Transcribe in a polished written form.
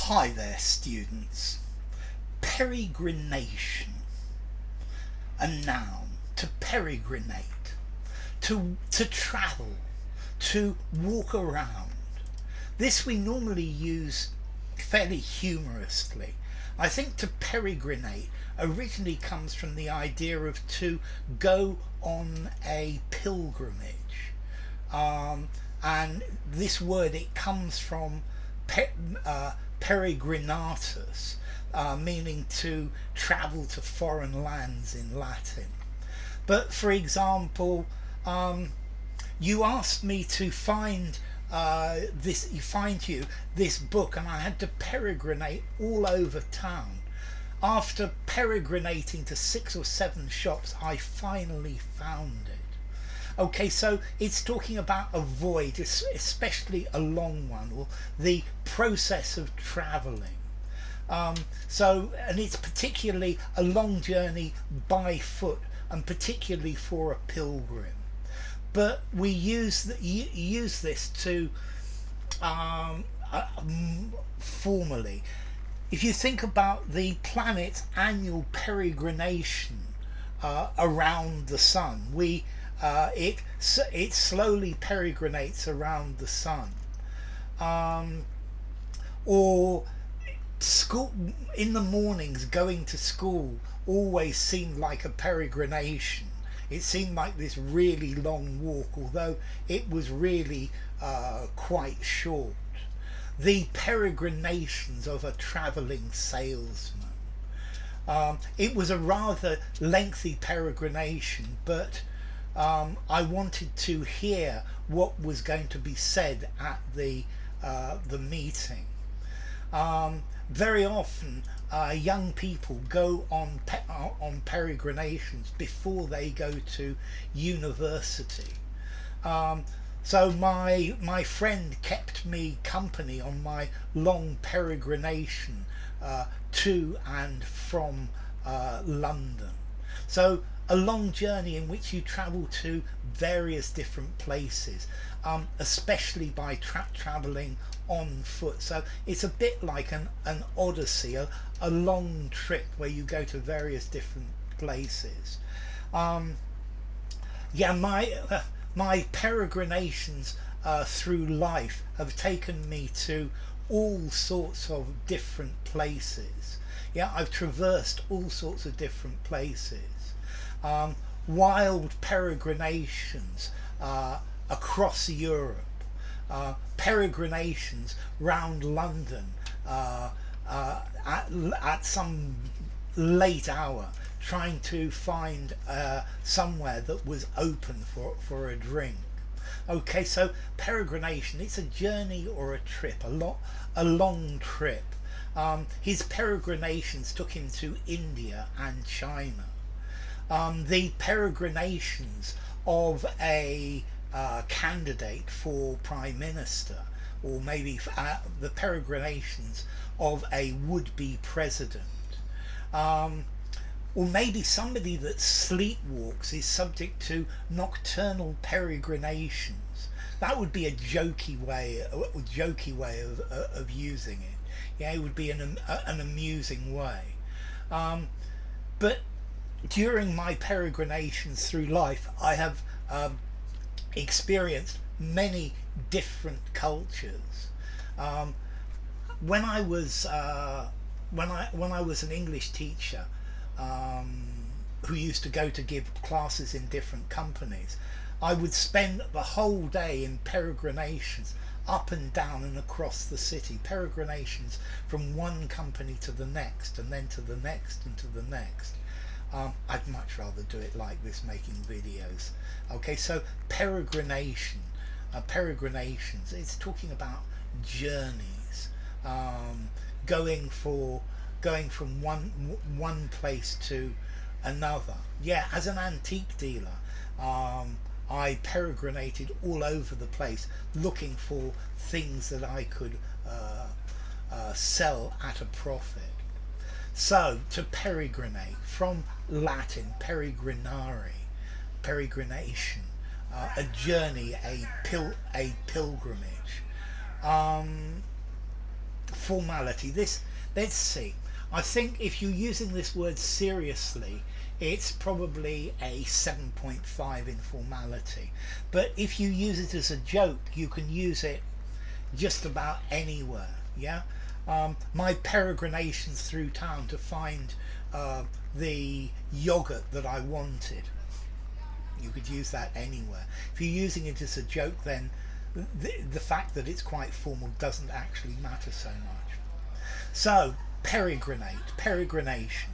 Hi there, students. Peregrination. A noun. To peregrinate. To travel. To walk around. This we normally use fairly humorously. I think to peregrinate originally comes from the idea of to go on a pilgrimage. And this word, it comes from peregrinatus, meaning to travel to foreign lands in Latin. But for example, you asked me to find this book, and I had to peregrinate all over town. After peregrinating to 6 or 7 shops, I finally found it. Okay, so it's talking about a voyage, especially a long one, or the process of travelling. And it's particularly a long journey by foot, and particularly for a pilgrim. But we use this to formally. If you think about the planet's annual peregrination around the sun, it slowly peregrinates around the sun. Or school in the mornings, going to school always seemed like a peregrination. It seemed like this really long walk, although it was really quite short. The peregrinations of a travelling salesman. It was a rather lengthy peregrination, but I wanted to hear what was going to be said at the meeting. Very often, young people go on peregrinations before they go to university. So my friend kept me company on my long peregrination to and from London. So a long journey in which you travel to various different places, especially by travelling on foot. So it's a bit like an odyssey, a long trip where you go to various different places. My peregrinations through life have taken me to all sorts of different places. Yeah, I've traversed all sorts of different places. Wild peregrinations across Europe. Peregrinations round London at some late hour, trying to find somewhere that was open for a drink. Okay, so peregrination, it's a journey or a trip, a long trip. His peregrinations took him to India and China. The peregrinations of a candidate for Prime Minister, or maybe the peregrinations of a would-be president, or maybe somebody that sleepwalks is subject to nocturnal peregrinations. That would be a jokey way of using it. Yeah, it would be an amusing way. But during my peregrinations through life, I have experienced many different cultures. When I was an English teacher, who used to go to give classes in different companies, I would spend the whole day in peregrinations up and down and across the city, peregrinations from one company to the next, and then to the next and to the next. I'd much rather do it like this, making videos. Okay, so peregrinations, it's talking about journeys, going from one place to another. Yeah, as an antique dealer, I peregrinated all over the place looking for things that I could sell at a profit. So, to peregrinate, from Latin peregrinare, peregrination, a journey, a pilgrimage. Formality. This, let's see. I think if you're using this word seriously, it's probably a 7.5 in formality. But if you use it as a joke, you can use it just about anywhere. Yeah. My peregrinations through town to find the yogurt that I wanted. You could use that anywhere. If you're using it as a joke, then the fact that it's quite formal doesn't actually matter so much. So, peregrinate, peregrination.